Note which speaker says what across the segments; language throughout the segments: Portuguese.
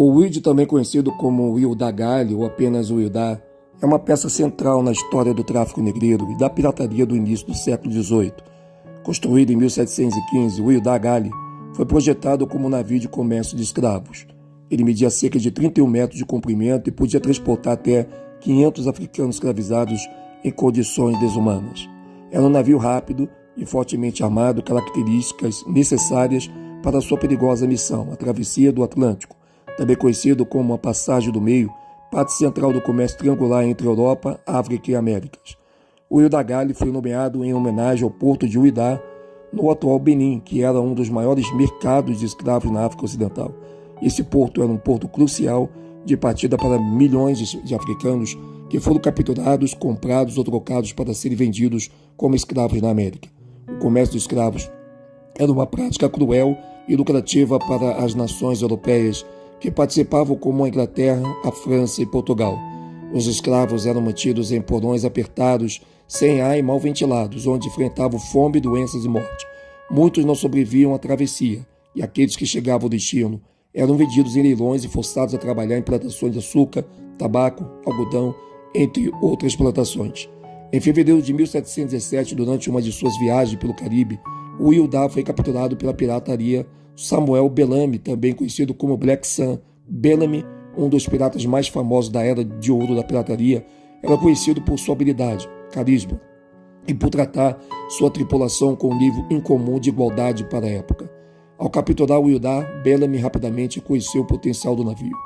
Speaker 1: O Wilde, também conhecido como Wildah Gali ou apenas Wildah, é uma peça central na história do tráfico negreiro e da pirataria do início do século XVIII. Construído em 1715, o Wildah Gali foi projetado como um navio de comércio de escravos. Ele media cerca de 31 metros de comprimento e podia transportar até 500 africanos escravizados em condições desumanas. Era um navio rápido e fortemente armado, características necessárias para sua perigosa missão, a travessia do Atlântico, também conhecido como a Passagem do Meio, parte central do comércio triangular entre Europa, África e Américas. O Wildah Gali foi nomeado em homenagem ao porto de Wildah, no atual Benin, que era um dos maiores mercados de escravos na África Ocidental. Esse porto era um porto crucial de partida para milhões de africanos que foram capturados, comprados ou trocados para serem vendidos como escravos na América. O comércio de escravos era uma prática cruel e lucrativa para as nações europeias que participavam, como a Inglaterra, a França e Portugal. Os escravos eram mantidos em porões apertados, sem ar e mal ventilados, onde enfrentavam fome, doenças e morte. Muitos não sobreviviam à travessia, e aqueles que chegavam ao destino eram vendidos em leilões e forçados a trabalhar em plantações de açúcar, tabaco, algodão, entre outras plantações. Em fevereiro de 1717, durante uma de suas viagens pelo Caribe, o Wildah foi capturado pela pirataria Samuel Bellamy, também conhecido como Black Sam. Bellamy, um dos piratas mais famosos da Era de Ouro da pirataria, era conhecido por sua habilidade, carisma e por tratar sua tripulação com um nível incomum de igualdade para a época. Ao capturar o Wildah, Bellamy rapidamente conheceu o potencial do navio.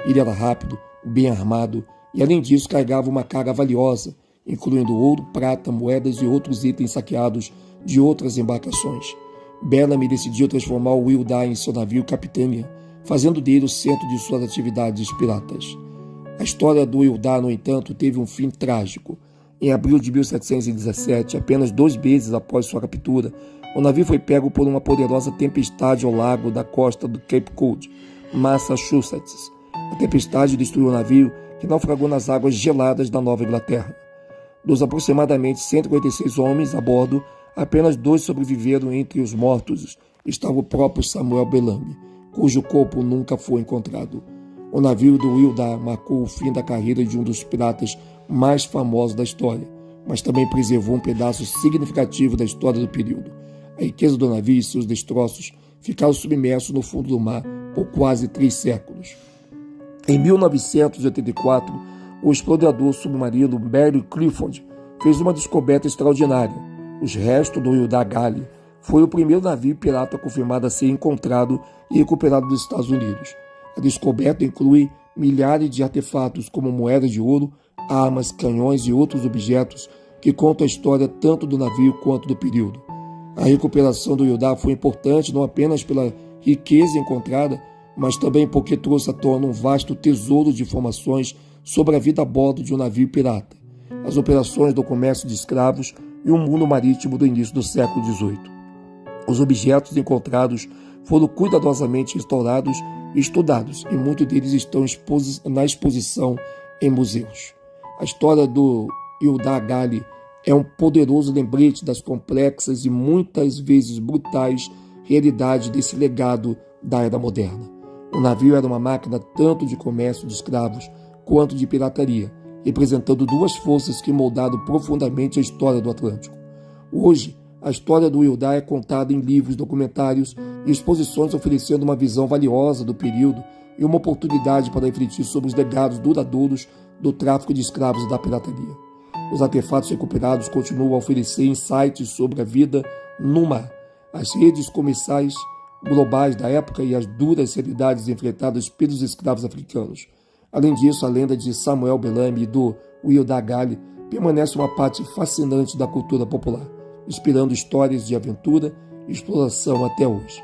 Speaker 1: Ele era rápido, bem armado e, além disso, carregava uma carga valiosa, incluindo ouro, prata, moedas e outros itens saqueados de outras embarcações. Bellamy decidiu transformar o Wildah em seu navio capitânia, fazendo dele o centro de suas atividades piratas. A história do Wildah, no entanto, teve um fim trágico. Em abril de 1717, apenas 2 meses após sua captura, o navio foi pego por uma poderosa tempestade ao largo da costa do Cape Cod, Massachusetts. A tempestade destruiu o navio, que naufragou nas águas geladas da Nova Inglaterra. Dos aproximadamente 156 homens a bordo, apenas 2 sobreviveram. Entre os mortos estava o próprio Samuel Bellamy, cujo corpo nunca foi encontrado. O navio do Wildah marcou o fim da carreira de um dos piratas mais famosos da história, mas também preservou um pedaço significativo da história do período. A riqueza do navio e seus destroços ficaram submersos no fundo do mar por quase 3 séculos. Em 1984, o explorador submarino Barry Clifford fez uma descoberta extraordinária. Os restos do Wildah Gali foi o primeiro navio pirata confirmado a ser encontrado e recuperado dos Estados Unidos. A descoberta inclui milhares de artefatos como moedas de ouro, armas, canhões e outros objetos que contam a história tanto do navio quanto do período. A recuperação do Wildah foi importante não apenas pela riqueza encontrada, mas também porque trouxe à tona um vasto tesouro de informações sobre a vida a bordo de um navio pirata, as operações do comércio de escravos e o mundo marítimo do início do século XVIII. Os objetos encontrados foram cuidadosamente restaurados e estudados, e muitos deles estão na exposição em museus. A história do Wildah Gali é um poderoso lembrete das complexas e muitas vezes brutais realidades desse legado da era moderna. O navio era uma máquina tanto de comércio de escravos quanto de pirataria, representando 2 forças que moldaram profundamente a história do Atlântico. Hoje, a história do Wildah é contada em livros, documentários e exposições, oferecendo uma visão valiosa do período e uma oportunidade para refletir sobre os legados duradouros do tráfico de escravos e da pirataria. Os artefatos recuperados continuam a oferecer insights sobre a vida no mar, as redes comerciais globais da época e as duras realidades enfrentadas pelos escravos africanos. Além disso, a lenda de Samuel Bellamy e do Wildah Gali permanece uma parte fascinante da cultura popular, inspirando histórias de aventura e exploração até hoje.